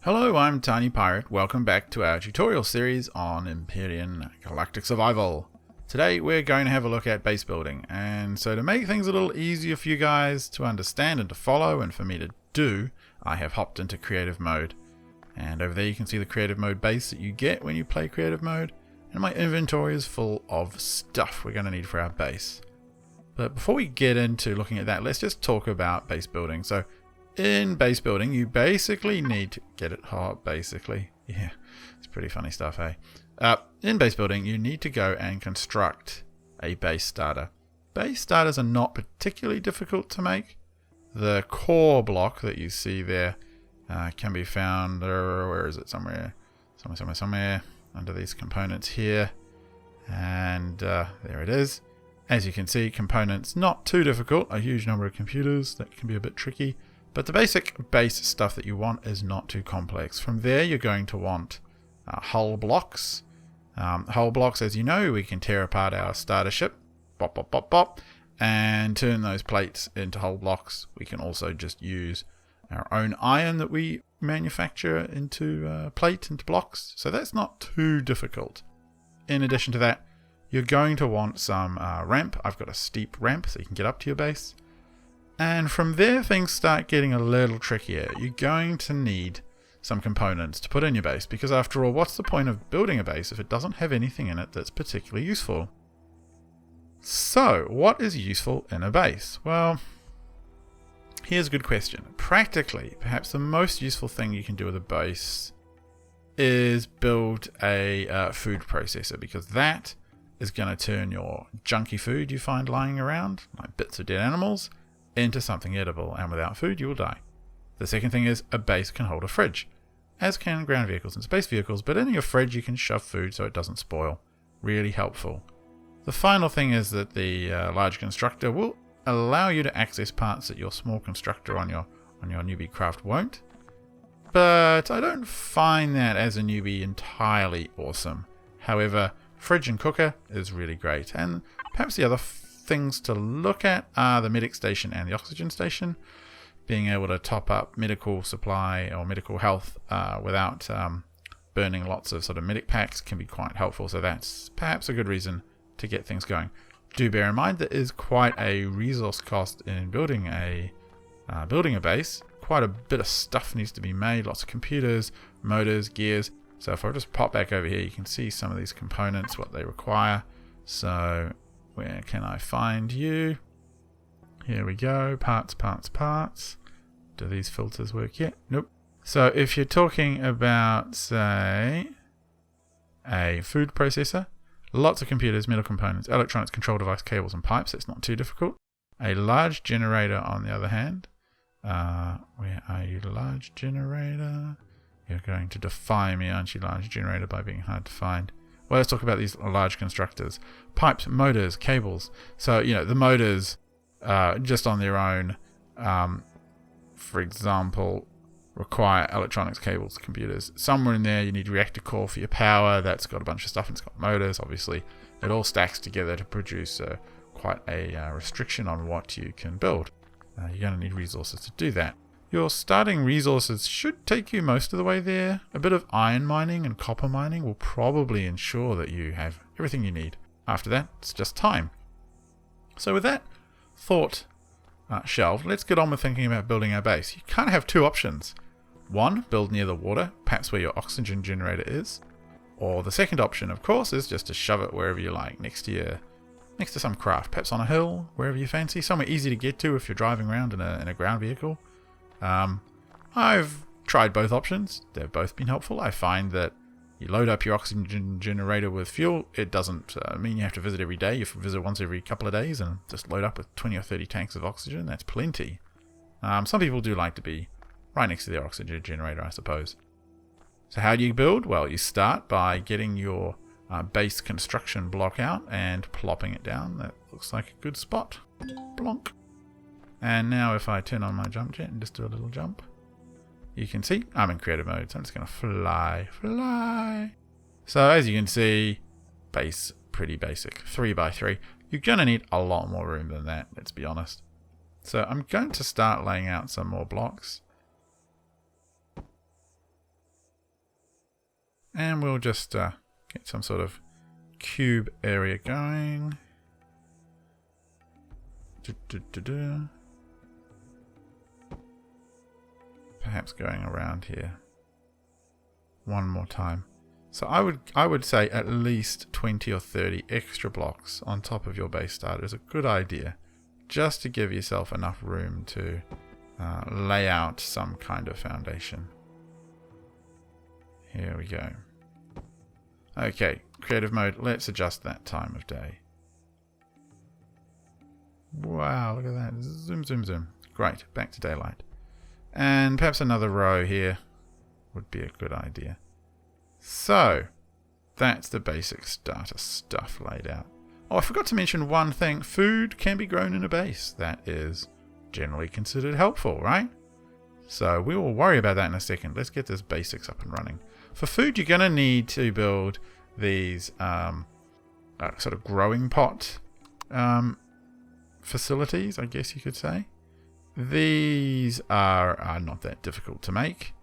Hello, I'm Tiny Pirate. Welcome back to our tutorial series on Empyrion Galactic Survival. Today we're going to have a look at base building, and so to make things a little easier for you guys to understand and to follow and for me to do, I have hopped into creative mode. And over there you can see the creative mode base that you get when you play creative mode, and my inventory is full of stuff we're going to need for our base. But before we get into looking at that, let's just talk about base building. So in base building, you basically need to get it hot, basically. Yeah, it's pretty funny stuff, hey? In base building, you need to go and construct a base starter. Base starters are not particularly difficult to make. The core block that you see there can be found, where is it? Somewhere under these components here. And there it is. As you can see, components not too difficult. A huge number of computers, that can be a bit tricky. But the basic base stuff that you want is not too complex. From there, you're going to want hull blocks. Hull blocks, as you know, we can tear apart our starter ship, bop, bop, bop, bop, and turn those plates into hull blocks. We can also just use our own iron that we manufacture into blocks. So that's not too difficult. In addition to that, you're going to want some ramp. I've got a steep ramp so you can get up to your base. And from there, things start getting a little trickier. You're going to need some components to put in your base, because after all, what's the point of building a base if it doesn't have anything in it that's particularly useful? So, what is useful in a base? Well, here's a good question. Practically, perhaps the most useful thing you can do with a base is build a food processor, because that is going to turn your junky food you find lying around, like bits of dead animals, into something edible, and without food you will die. The second thing is a base can hold a fridge, as can ground vehicles and space vehicles, but in your fridge you can shove food so it doesn't spoil. Really helpful. The final thing is that the large constructor will allow you to access parts that your small constructor on your newbie craft won't, but I don't find that as a newbie entirely awesome. However, fridge and cooker is really great, and perhaps the other things to look at are the medic station and the oxygen station. Being able to top up medical supply or medical health without burning lots of sort of medic packs can be quite helpful, so that's perhaps a good reason to get things going. Do bear in mind there is quite a resource cost in building a base. Quite a bit of stuff needs to be made, lots of computers, motors, gears. So if I just pop back over here, you can see some of these components, what they require. So where can I find you? Here we go. Parts. Do these filters work yet? Nope. So if you're talking about, say, a food processor, lots of computers, metal components, electronics, control device, cables, and pipes. It's not too difficult. A large generator, on the other hand. Where are you, large generator? You're going to defy me, aren't you, large generator, by being hard to find. Well, let's talk about these large constructors. Pipes, motors, cables. So, the motors, just on their own, for example, require electronics, cables, computers. Somewhere in there you need reactor core for your power. That's got a bunch of stuff, and it's got motors, obviously. It all stacks together to produce quite a restriction on what you can build. You're going to need resources to do that. Your starting resources should take you most of the way there. A bit of iron mining and copper mining will probably ensure that you have everything you need. After that, it's just time. So with that thought shelved, let's get on with thinking about building our base. You can't have two options. One, build near the water, perhaps where your oxygen generator is. Or the second option, of course, is just to shove it wherever you like, next to some craft, perhaps on a hill, wherever you fancy, somewhere easy to get to if you're driving around in a ground vehicle. I've tried both options. They've both been helpful. I find that you load up your oxygen generator with fuel. It doesn't mean you have to visit every day. You visit once every couple of days and just load up with 20 or 30 tanks of oxygen. That's plenty. Some people do like to be right next to their oxygen generator, I suppose. So how do you build? Well, you start by getting your base construction block out and plopping it down. That looks like a good spot. Blonk. And now if I turn on my jump jet and just do a little jump, you can see I'm in creative mode, so I'm just going to fly. So as you can see, base pretty basic, 3x3. You're going to need a lot more room than that, let's be honest. So I'm going to start laying out some more blocks. And we'll just get some sort of cube area going. Perhaps going around here one more time. So I would say at least 20 or 30 extra blocks on top of your base starter is a good idea, just to give yourself enough room to lay out some kind of foundation. Here we go. Okay, creative mode. Let's adjust that time of day. Wow, look at that. Zoom, zoom, zoom. Great, back to daylight. And perhaps another row here would be a good idea. So, that's the basic starter stuff laid out. Oh, I forgot to mention one thing. Food can be grown in a base. That is generally considered helpful, right? So we will worry about that in a second. Let's get this basics up and running. For food, you're going to need to build these sort of growing pot facilities, I guess you could say. These are not that difficult to make.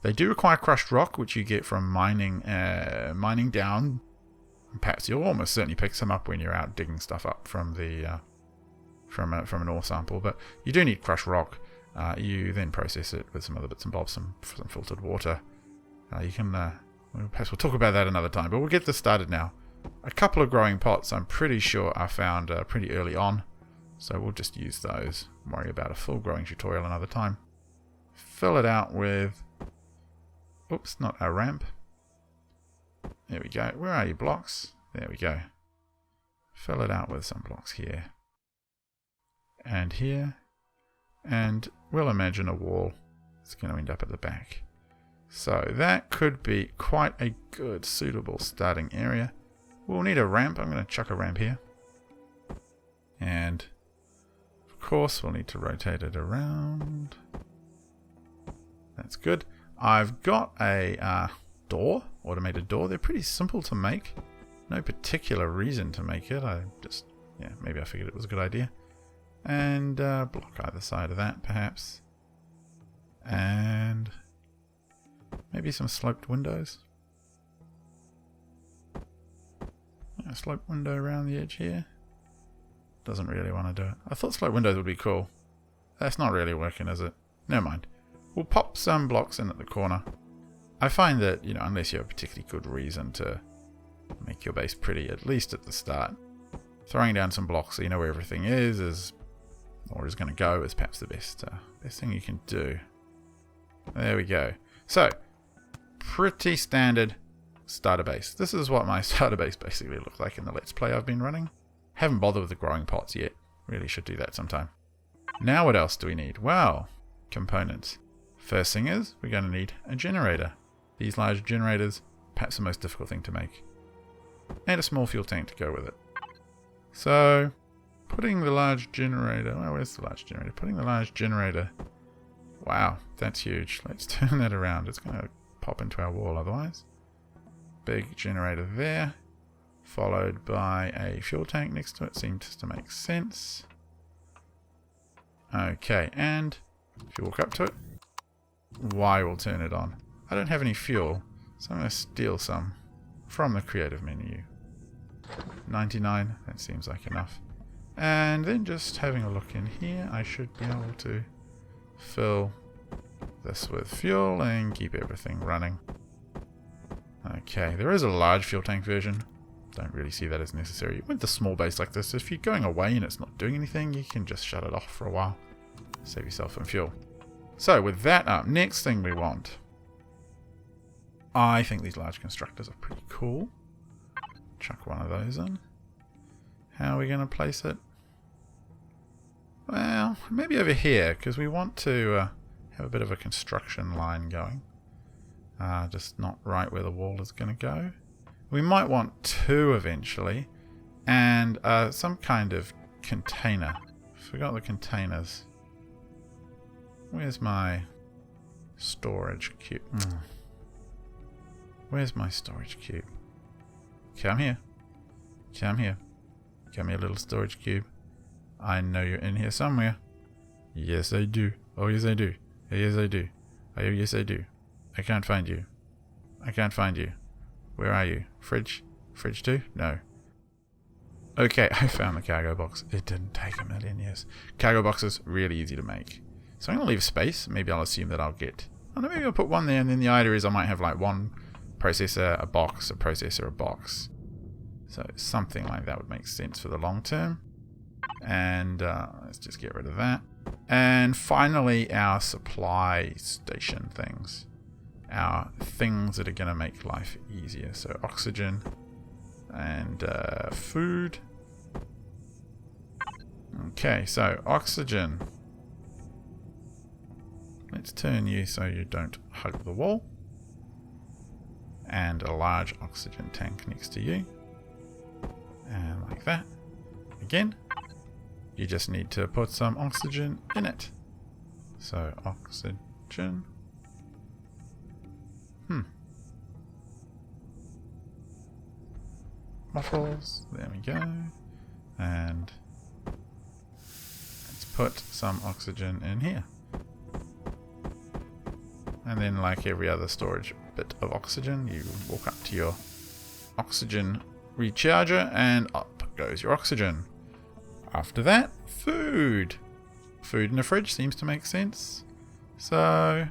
They do require crushed rock, which you get from mining down. Perhaps you'll almost certainly pick some up when you're out digging stuff up from the from an ore sample. But you do need crushed rock. You then process it with some other bits and bobs, some filtered water. You can perhaps we'll talk about that another time. But we'll get this started now. A couple of growing pots, I'm pretty sure, are found pretty early on. So we'll just use those. Worry about a full growing tutorial another time. Fill it out with... Oops, not a ramp. There we go. Where are you, blocks? There we go. Fill it out with some blocks here. And here. And we'll imagine a wall. It's going to end up at the back. So that could be quite a good, suitable starting area. We'll need a ramp. I'm going to chuck a ramp here. And... of course, we'll need to rotate it around. That's good. I've got a door, automated door. They're pretty simple to make. No particular reason to make it. Maybe I figured it was a good idea. And block either side of that, perhaps. And maybe some sloped windows. A sloped window around the edge here. Doesn't really want to do it. I thought sloped windows would be cool. That's not really working, is it? Never mind. We'll pop some blocks in at the corner. I find that, unless you have a particularly good reason to make your base pretty, at least at the start, throwing down some blocks so you know where everything is going to go is perhaps the best thing you can do. There we go. So, pretty standard starter base. This is what my starter base basically looks like in the Let's Play I've been running. Haven't bothered with the growing pots yet. Really should do that sometime. Now what else do we need? Well, components. First thing is, we're going to need a generator. These large generators, perhaps the most difficult thing to make. And a small fuel tank to go with it. So, putting the large generator... well, where's the large generator? Putting the large generator... wow, that's huge. Let's turn that around. It's going to pop into our wall otherwise. Big generator there. Followed by a fuel tank next to it. Seems to make sense. Okay, and if you walk up to it, Y will turn it on. I don't have any fuel, so I'm going to steal some from the creative menu. 99, that seems like enough. And then just having a look in here, I should be able to fill this with fuel and keep everything running. Okay, there is a large fuel tank version. Don't really see that as necessary. With a small base like this, if you're going away and it's not doing anything, you can just shut it off for a while. Save yourself some fuel. So with that up, next thing we want. I think these large constructors are pretty cool. Chuck one of those in. How are we going to place it? Well, maybe over here, because we want to have a bit of a construction line going. Just not right where the wall is going to go. We might want two eventually, and some kind of container. Forgot the containers. Where's my storage cube? Where's my storage cube? Come here. Come here. Come here, little storage cube. I know you're in here somewhere. Yes, I do. Oh, yes, I do. Yes, I do. Oh, yes, I do. I can't find you. I can't find you. Where are you? Fridge? Fridge 2? No. Okay, I found the cargo box. It didn't take a million years. Cargo boxes, really easy to make. So I'm going to leave space. Maybe I'll assume that I'll get... Oh, no, maybe I'll put one there, and then the idea is I might have like one processor, a box, a processor, a box. So something like that would make sense for the long term. And let's just get rid of that. And finally, our supply station things. Our things that are going to make life easier. So oxygen and food. Okay, so oxygen. Let's turn you so you don't hug the wall. And a large oxygen tank next to you. And like that. Again. You just need to put some oxygen in it. So oxygen. Bottles. There we go. And let's put some oxygen in here. And then, like every other storage bit of oxygen, you walk up to your oxygen recharger and up goes your oxygen. After that, food. Food in the fridge seems to make sense. So,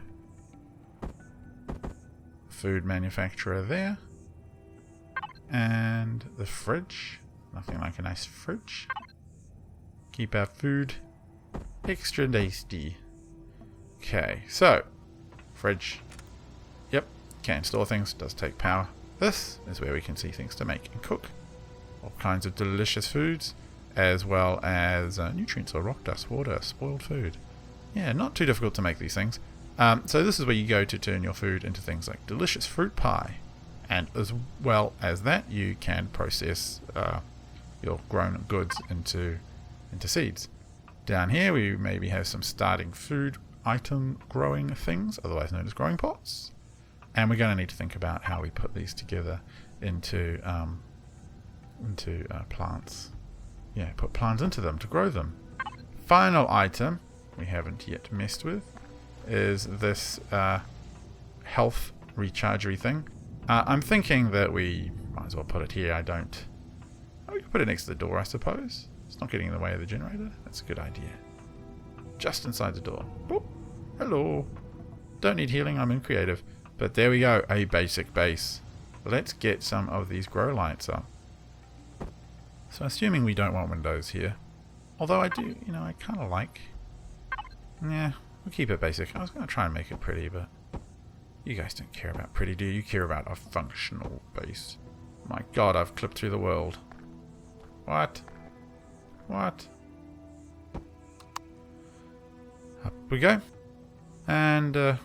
food manufacturer there. And the fridge. Nothing like a nice fridge. Keep our food extra tasty. Okay, so, fridge. Yep, can store things, does take power. This is where we can see things to make and cook. All kinds of delicious foods. As well as nutrients or rock dust, water, spoiled food. Yeah, not too difficult to make these things. So this is where you go to turn your food into things like delicious fruit pie. And as well as that, you can process your grown goods into seeds. Down here, we maybe have some starting food item growing things, otherwise known as growing pots. And we're going to need to think about how we put these together into plants. Yeah, put plants into them to grow them. Final item we haven't yet messed with is this health rechargery thing. I'm thinking that we might as well put it here. We could put it next to the door, I suppose. It's not getting in the way of the generator. That's a good idea. Just inside the door. Boop. Hello. Don't need healing, I'm in creative. But there we go, a basic base. Let's get some of these grow lights up. So assuming we don't want windows here. Although I do, I kind of like... Yeah, we'll keep it basic. I was going to try and make it pretty, but... You guys don't care about pretty, do you? You care about a functional base. My god, I've clipped through the world. What? What? Up we go. And, of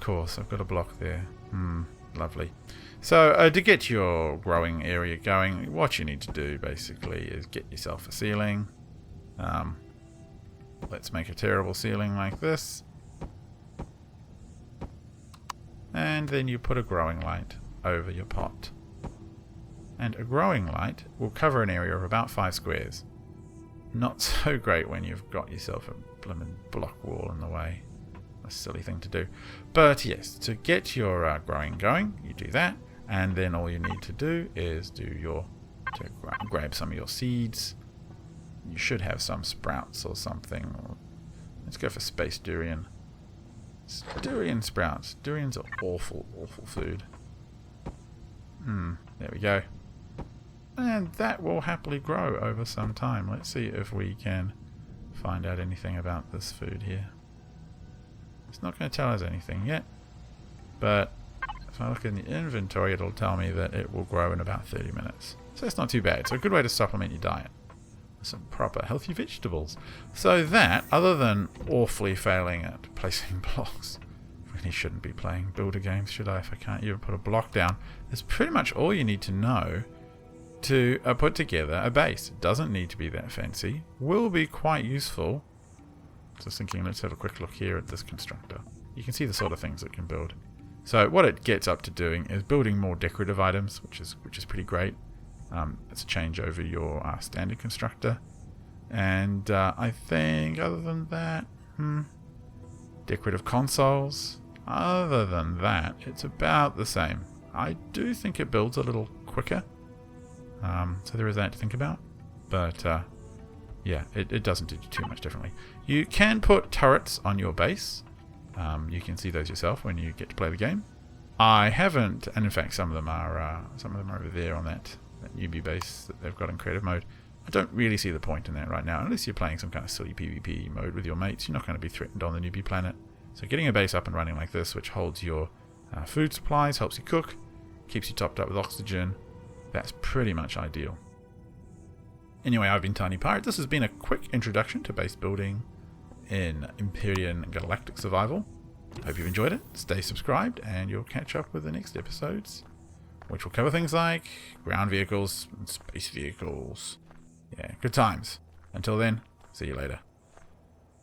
course, I've got a block there. Lovely. So, to get your growing area going, what you need to do, basically, is get yourself a ceiling. Let's make a terrible ceiling like this. And then you put a growing light over your pot. And a growing light will cover an area of about 5 squares. Not so great when you've got yourself a blimmin' block wall in the way. A silly thing to do. But yes, to get your growing going, you do that. And then all you need to do is grab some of your seeds. You should have some sprouts or something. Let's go for space durian. Durian sprouts. Durians are awful, awful food. There we go. And that will happily grow over some time. Let's see if we can find out anything about this food here. It's not going to tell us anything yet. But if I look in the inventory, it'll tell me that it will grow in about 30 minutes. So it's not too bad. It's a good way to supplement your diet. Some proper healthy vegetables. So that, other than awfully failing at placing blocks, really shouldn't be playing builder games, should I, if I can't even put a block down, is pretty much all you need to know to put together a base. It doesn't need to be that fancy. Will be quite useful. Just thinking, let's have a quick look here at this constructor. You can see the sort of things it can build. So what it gets up to doing is building more decorative items, which is pretty great. It's a change over your standard constructor. And I think other than that, decorative consoles, Other than that, it's about the same. I do think it builds a little quicker. So there is that to think about. But yeah, it doesn't do too much differently. You can put turrets on your base. You can see those yourself when you get to play the game. I haven't, and in fact some of them are over there on that newbie base that they've got in creative mode. I don't really see the point in that right now, unless you're playing some kind of silly PvP mode with your mates. You're not going to be threatened on the newbie planet. So getting a base up and running like this, which holds your food supplies, helps you cook, keeps you topped up with oxygen, that's pretty much ideal. Anyway, I've been Tiny Pirate. This has been a quick introduction to base building in Empyrion Galactic Survival. Hope you've enjoyed it. Stay subscribed and you'll catch up with the next episodes, which will cover things like ground vehicles and space vehicles. Yeah, good times. Until then, see you later.